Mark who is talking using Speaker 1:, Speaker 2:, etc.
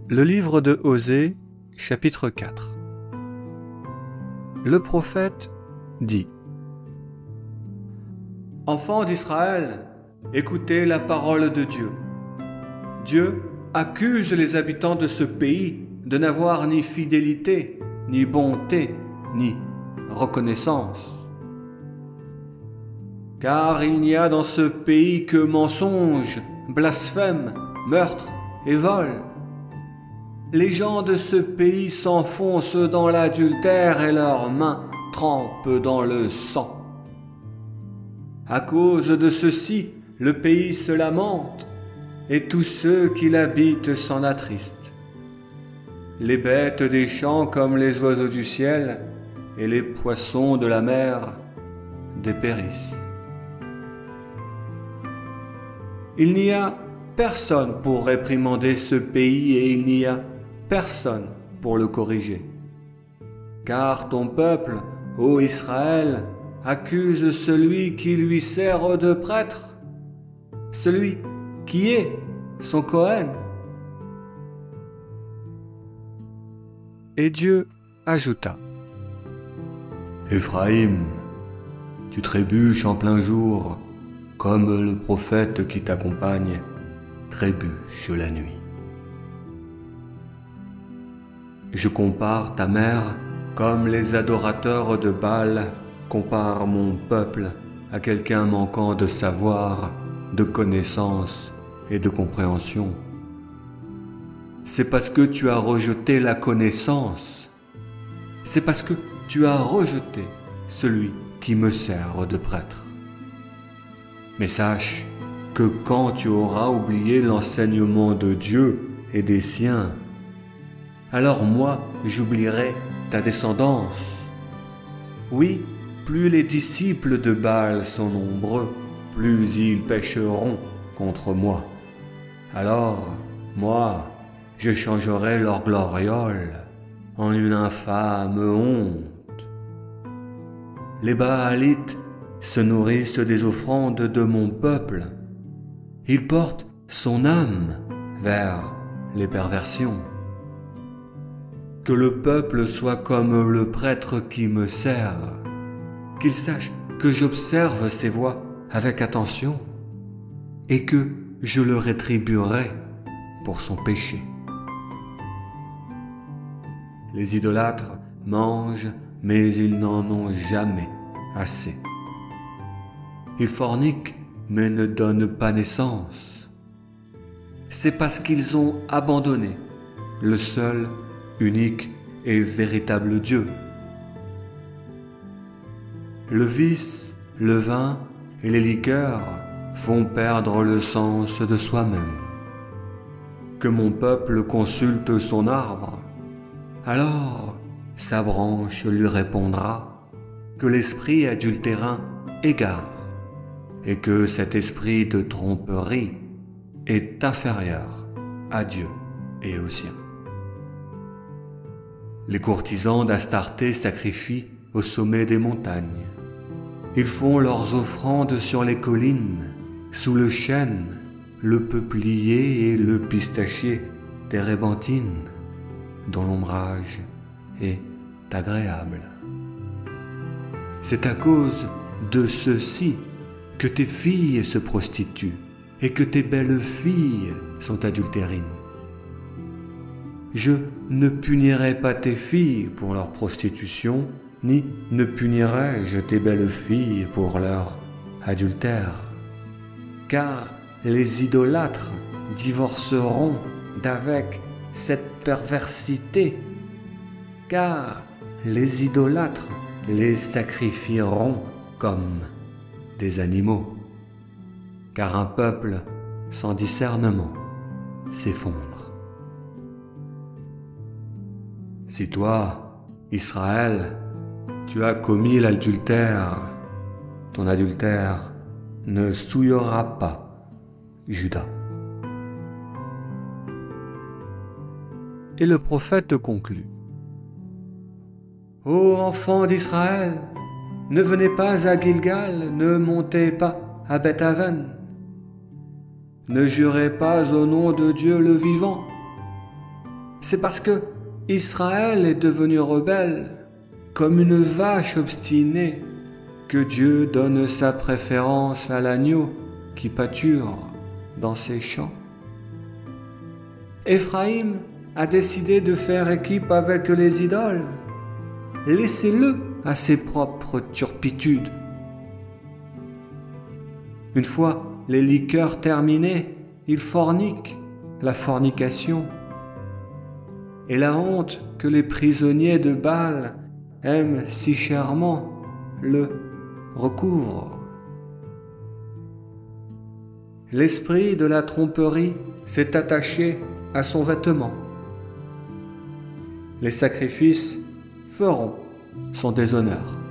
Speaker 1: Le livre de Osée, chapitre 4. Le prophète dit : Enfants d'Israël, écoutez la parole de Dieu. Dieu accuse les habitants de ce pays de n'avoir ni fidélité, ni bonté, ni reconnaissance. Car il n'y a dans ce pays que mensonges, blasphèmes, meurtres et vols. Les gens de ce pays s'enfoncent dans l'adultère et leurs mains trempent dans le sang. À cause de ceci, le pays se lamente et tous ceux qui l'habitent s'en attristent. Les bêtes des champs comme les oiseaux du ciel et les poissons de la mer dépérissent. Il n'y a personne pour réprimander ce pays et il n'y a personne pour le corriger. Car ton peuple, ô Israël, accuse celui qui lui sert de prêtre, celui qui est son Cohen. Et Dieu ajouta : Éphraïm, tu trébuches en plein jour, comme le prophète qui t'accompagne trébuche la nuit. Je compare ta mère comme les adorateurs de Baal comparent mon peuple à quelqu'un manquant de savoir, de connaissance et de compréhension. C'est parce que tu as rejeté la connaissance, c'est parce que tu as rejeté celui qui me sert de prêtre. Mais sache que quand tu auras oublié l'enseignement de Dieu et des siens, alors moi j'oublierai ta descendance. Oui, plus les disciples de Baal sont nombreux, plus ils pécheront contre moi. Alors, moi, je changerai leur gloriole en une infâme honte. Les Baalites se nourrissent des offrandes de mon peuple. Ils portent son âme vers les perversions. Que le peuple soit comme le prêtre qui me sert, qu'il sache que j'observe ses voies avec attention et que je le rétribuerai pour son péché. Les idolâtres mangent, mais ils n'en ont jamais assez. Ils forniquent, mais ne donnent pas naissance. C'est parce qu'ils ont abandonné le seul, unique et véritable Dieu. Le vice, le vin et les liqueurs font perdre le sens de soi-même. Que mon peuple consulte son arbre, alors sa branche lui répondra que l'esprit adultérin égare et que cet esprit de tromperie est inférieur à Dieu et aux siens. Les courtisans d'Astarté sacrifient au sommet des montagnes. Ils font leurs offrandes sur les collines, sous le chêne, le peuplier et le pistachier des rébenthines, dont l'ombrage est agréable. C'est à cause de ceci que tes filles se prostituent et que tes belles filles sont adultérines. Je ne punirai pas tes filles pour leur prostitution, ni ne punirai-je tes belles filles pour leur adultère. Car les idolâtres divorceront d'avec cette perversité, car les idolâtres les sacrifieront comme des animaux, car un peuple sans discernement s'effondre. Si toi, Israël, tu as commis l'adultère, ton adultère ne souillera pas Juda. Et le prophète conclut : Ô enfants d'Israël, ne venez pas à Gilgal, ne montez pas à Beth-Aven. Ne jurez pas au nom de Dieu le vivant. C'est parce que Israël est devenu rebelle, comme une vache obstinée, que Dieu donne sa préférence à l'agneau qui pâture dans ses champs. Éphraïm a décidé de faire équipe avec les idoles. Laissez-le à ses propres turpitudes. Une fois les liqueurs terminées, il fornique, la fornication. Et la honte que les prisonniers de Baal aiment si chèrement le recouvre. L'esprit de la tromperie s'est attaché à son vêtement. Les sacrifices feront son déshonneur.